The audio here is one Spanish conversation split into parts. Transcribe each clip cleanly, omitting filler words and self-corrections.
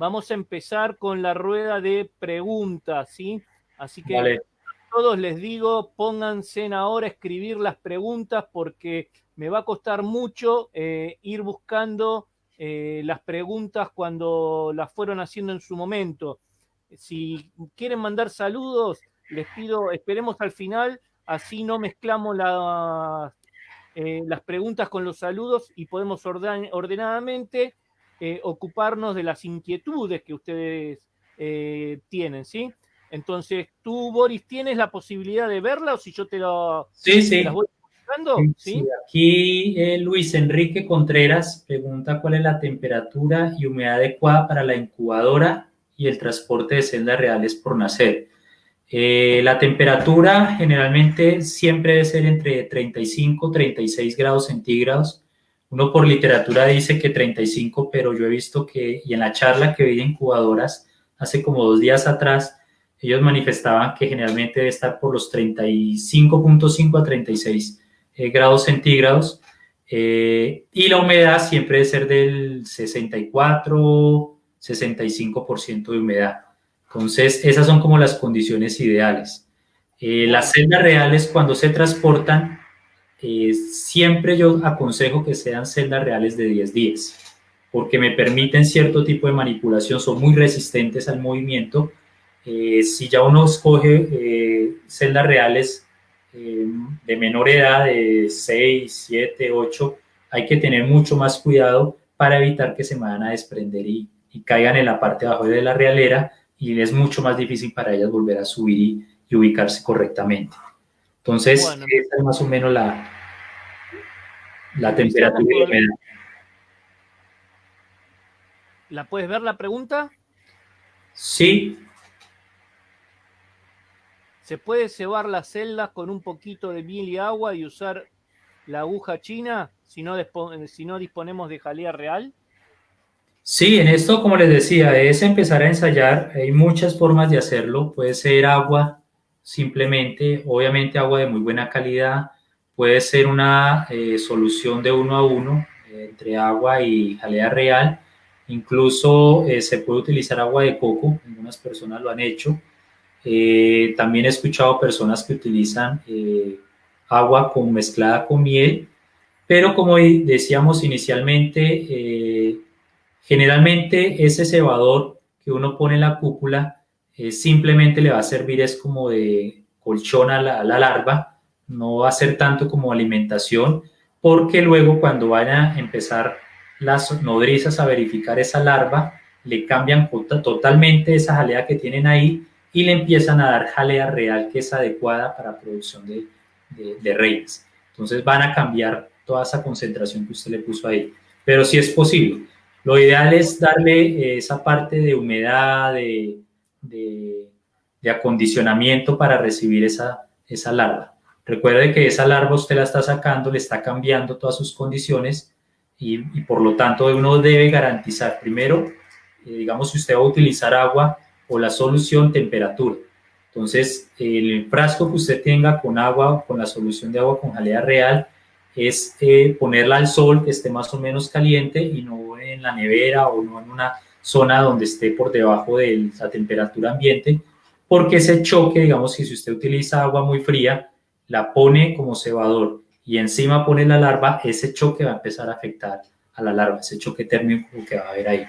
vamos a empezar con la rueda de preguntas, ¿sí? Así que Vale. a todos les digo, pónganse ahora a escribir las preguntas porque me va a costar mucho ir buscando las preguntas cuando las fueron haciendo en su momento. Si quieren mandar saludos, les pido, esperemos al final, así no mezclamos las preguntas con los saludos y podemos ordenadamente ocuparnos de las inquietudes que ustedes tienen, ¿sí? Entonces, tú, Boris, ¿tienes la posibilidad de verla o si yo Sí, te las sí. voy explicando? Sí, sí. ¿Sí? Aquí Luis Enrique Contreras pregunta cuál es la temperatura y humedad adecuada para la incubadora y el transporte de celdas reales por nacer. La temperatura generalmente siempre debe ser entre 35 y 36 grados centígrados. Uno por literatura dice que 35, pero yo he visto que, y en la charla que vi de incubadoras hace como 2 días atrás, ellos manifestaban que generalmente debe estar por los 35,5 a 36 grados centígrados. Y la humedad siempre debe ser del 64-65% de humedad. Entonces, esas son como las condiciones ideales. Las Bueno, celdas reales, cuando se transportan, siempre yo aconsejo que sean celdas reales de 10 días, porque me permiten cierto tipo de manipulación, son muy resistentes al movimiento. Si ya uno escoge celdas reales de menor edad, de 6, 7, 8, hay que tener mucho más cuidado para evitar que se me van a desprender y caigan en la parte de abajo de la realera y es mucho más difícil para ellas volver a subir y ubicarse correctamente. Entonces, bueno, esa es más o menos la empecemos temperatura y la con... humedad. ¿La puedes ver la pregunta? Sí, ¿Se puede cebar las celdas con un poquito de miel y agua y usar la aguja china si no disponemos de jalea real? sí, en esto, como les decía, es empezar a ensayar. Hay muchas formas de hacerlo. Puede ser agua, simplemente, obviamente agua de muy buena calidad. Puede ser una solución de 1 a 1 entre agua y jalea real. Incluso se puede utilizar agua de coco, algunas personas lo han hecho. También he escuchado personas que utilizan agua mezclada con miel, pero como decíamos inicialmente, generalmente ese cebador que uno pone en la cúpula simplemente le va a servir es como de colchón a la larva, no va a ser tanto como alimentación, porque luego cuando vayan a empezar las nodrizas a verificar esa larva, le cambian totalmente esa jalea que tienen ahí y le empiezan a dar jalea real que es adecuada para producción de reinas. Entonces van a cambiar toda esa concentración que usted le puso ahí. Pero sí es posible. Lo ideal es darle esa parte de humedad, de, de acondicionamiento para recibir esa larva. Recuerde que esa larva usted la está sacando, le está cambiando todas sus condiciones y por lo tanto uno debe garantizar primero, digamos, si usted va a utilizar agua o la solución, temperatura. Entonces, el frasco que usted tenga con agua, con la solución de agua con jalea real, es ponerla al sol, que esté más o menos caliente y no en la nevera o no en una zona donde esté por debajo de la temperatura ambiente, porque ese choque, digamos que si usted utiliza agua muy fría, la pone como cebador y encima pone la larva, ese choque va a empezar a afectar a la larva, ese choque térmico que va a haber ahí.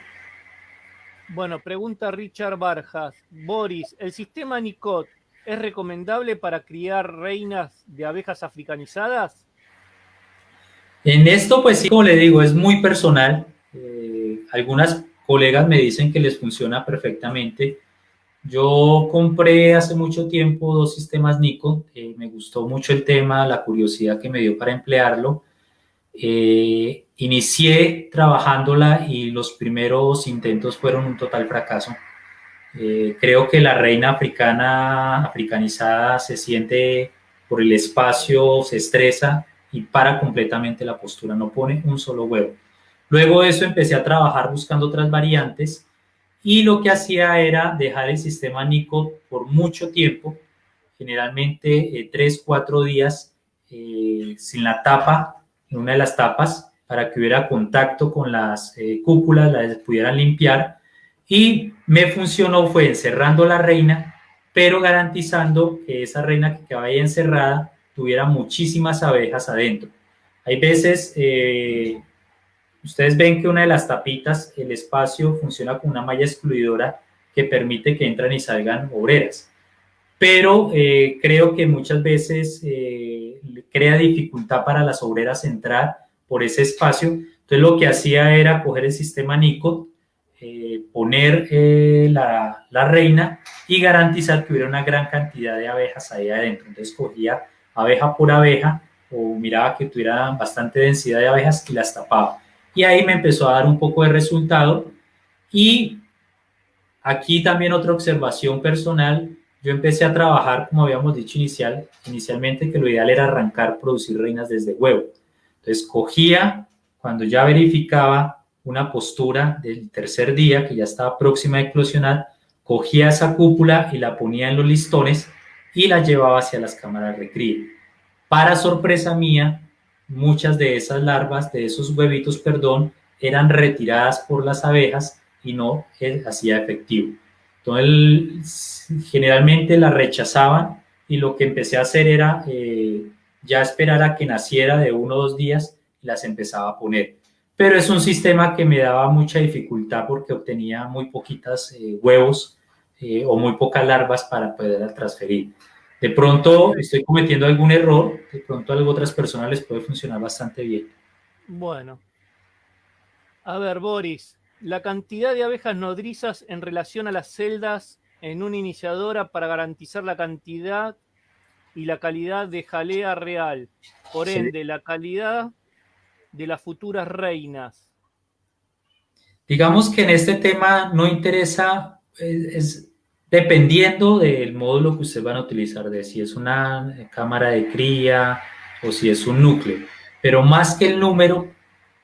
Bueno, pregunta Richard Barjas. Boris, ¿el sistema NICOT es recomendable para criar reinas de abejas africanizadas? En esto, pues sí, como le digo, es muy personal. Algunas colegas me dicen que les funciona perfectamente. Yo compré hace mucho tiempo 2 sistemas Nico. Me gustó mucho el tema, la curiosidad que me dio para emplearlo. Inicié trabajándola y los primeros intentos fueron un total fracaso. Creo que la reina africanizada se siente por el espacio, se estresa y para completamente la postura, no pone un solo huevo. Luego de eso empecé a trabajar buscando otras variantes y lo que hacía era dejar el sistema Nico por mucho tiempo, generalmente 3, 4 días sin la tapa, en una de las tapas, para que hubiera contacto con las cúpulas, las pudieran limpiar Y me funcionó fue encerrando la reina, pero garantizando que esa reina que quedaba ahí encerrada tuviera muchísimas abejas adentro. Hay veces, ustedes ven que una de las tapitas, el espacio, funciona con una malla excluidora que permite que entran y salgan obreras. Pero creo que muchas veces crea dificultad para las obreras entrar por ese espacio. Entonces lo que hacía era coger el sistema NICOT, poner la reina y garantizar que hubiera una gran cantidad de abejas ahí adentro. Entonces cogía abeja por abeja o miraba que tuviera bastante densidad de abejas y las tapaba. Y ahí me empezó a dar un poco de resultado. Y aquí también otra observación personal, yo empecé a trabajar, como habíamos dicho inicialmente, que lo ideal era arrancar, producir reinas desde huevo. Entonces cogía, cuando ya verificaba una postura del tercer día, que ya estaba próxima a eclosionar, cogía esa cúpula y la ponía en los listones y la llevaba hacia las cámaras de cría. Para sorpresa mía, muchas de esas larvas, de esos huevitos, perdón, eran retiradas por las abejas y no hacía efectivo. Entonces, generalmente las rechazaban y lo que empecé a hacer era ya esperar a que naciera de 1 o 2 días y las empezaba a poner. Pero es un sistema que me daba mucha dificultad porque obtenía muy poquitas huevos o muy pocas larvas para poder transferir. De pronto Perfecto. estoy cometiendo algún error, de pronto a otras personas les puede funcionar bastante bien. Bueno, a ver, Boris, la cantidad de abejas nodrizas en relación a las celdas en una iniciadora para garantizar la cantidad y la calidad de jalea real. Por Sí. ende, la calidad de las futuras reinas. Digamos que en este tema no interesa, es dependiendo del módulo que ustedes van a utilizar, de si es una cámara de cría o si es un núcleo. Pero más que el número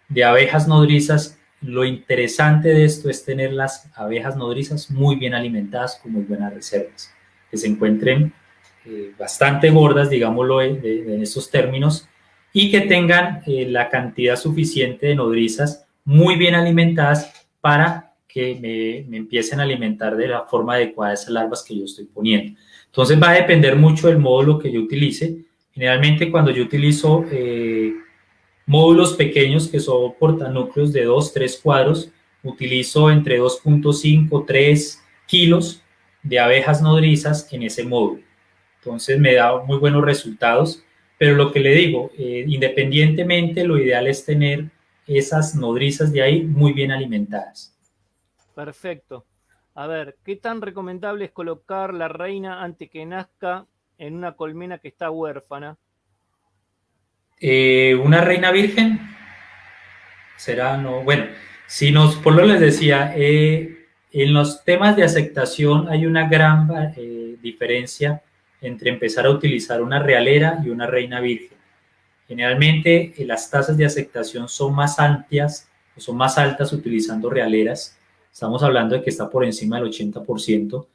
de abejas nodrizas, lo interesante de esto es tener las abejas nodrizas muy bien alimentadas con muy buenas reservas, que se encuentren bastante gordas, digámoslo en estos términos, y que tengan la cantidad suficiente de nodrizas muy bien alimentadas para que me empiecen a alimentar de la forma adecuada esas larvas que yo estoy poniendo. Entonces va a depender mucho del módulo que yo utilice. Generalmente cuando yo utilizo módulos pequeños que son portanúcleos de 2, 3 cuadros, utilizo entre 2,5, 3 kilos de abejas nodrizas en ese módulo. Entonces me da muy buenos resultados, pero lo que le digo, independientemente, lo ideal es tener esas nodrizas de ahí muy bien alimentadas. Perfecto. A ver, ¿qué tan recomendable es colocar la reina antes que nazca en una colmena que está huérfana? Una reina virgen será, no, bueno, si nos, por lo les decía, en los temas de aceptación hay una gran diferencia entre empezar a utilizar una realera y una reina virgen. Generalmente las tasas de aceptación son más amplias o son más altas utilizando realeras. Estamos hablando de que está por encima del 80%.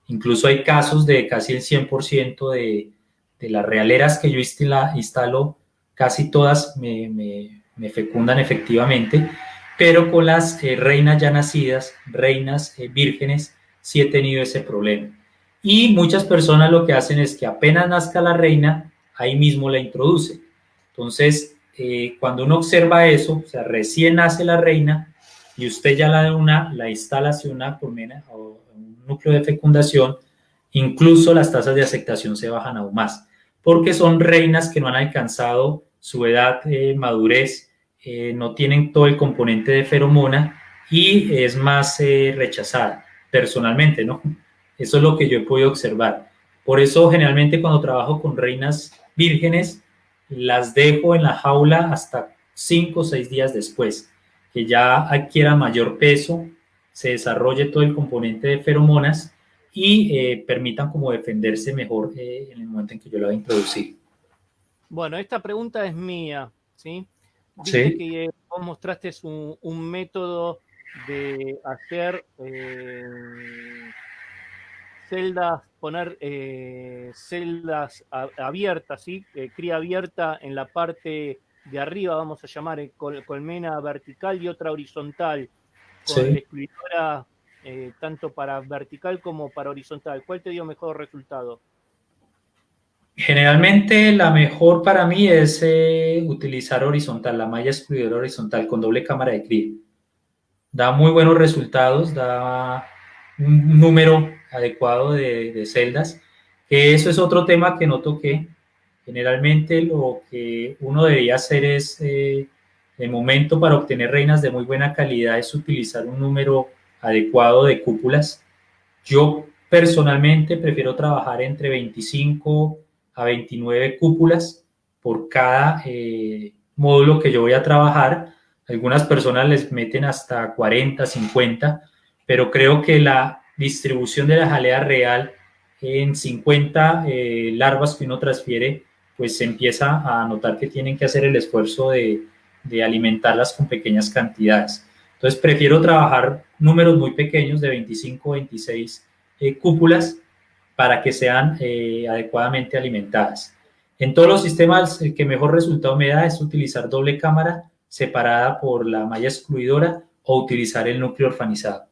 Incluso hay casos de casi el 100% de las realeras que yo instalo, casi todas me fecundan efectivamente, pero con las reinas ya nacidas, reinas vírgenes, sí he tenido ese problema. Y muchas personas lo que hacen es que apenas nazca la reina, ahí mismo la introducen. Entonces, cuando uno observa eso, o sea, recién nace la reina y usted ya la instala hacia una colmena o un núcleo de fecundación, incluso las tasas de aceptación se bajan aún más, porque son reinas que no han alcanzado su edad madurez, no tienen todo el componente de feromona y es más rechazada personalmente, ¿no? Eso es lo que yo he podido observar. Por eso generalmente cuando trabajo con reinas vírgenes, las dejo en la jaula hasta 5 o 6 días después, que ya adquiera mayor peso, se desarrolle todo el componente de feromonas y permitan como defenderse mejor en el momento en que yo la voy a introducir. Bueno, esta pregunta es mía, ¿sí? Viste Sí, que vos mostraste un método de hacer celdas, poner celdas abiertas, ¿sí? Cría abierta en la parte de arriba, vamos a llamar colmena vertical y otra horizontal, con la sí. excluidora tanto para vertical como para horizontal? ¿Cuál te dio mejor resultado? Generalmente la mejor para mí es utilizar horizontal, la malla excluidora horizontal con doble cámara de cría. Da muy buenos resultados, da un número adecuado de celdas, que eso es otro tema que no toqué. Generalmente lo que uno debería hacer es, de momento, para obtener reinas de muy buena calidad, es utilizar un número adecuado de cúpulas. Yo personalmente prefiero trabajar entre 25 a 29 cúpulas por cada módulo que yo voy a trabajar. Algunas personas les meten hasta 40, 50, pero creo que la distribución de la jalea real en 50 larvas que uno transfiere, pues se empieza a notar que tienen que hacer el esfuerzo de alimentarlas con pequeñas cantidades. Entonces prefiero trabajar números muy pequeños de 25 o 26 cúpulas para que sean adecuadamente alimentadas. En todos los sistemas, el que mejor resultado me da es utilizar doble cámara separada por la malla excluidora o utilizar el núcleo orfanizado.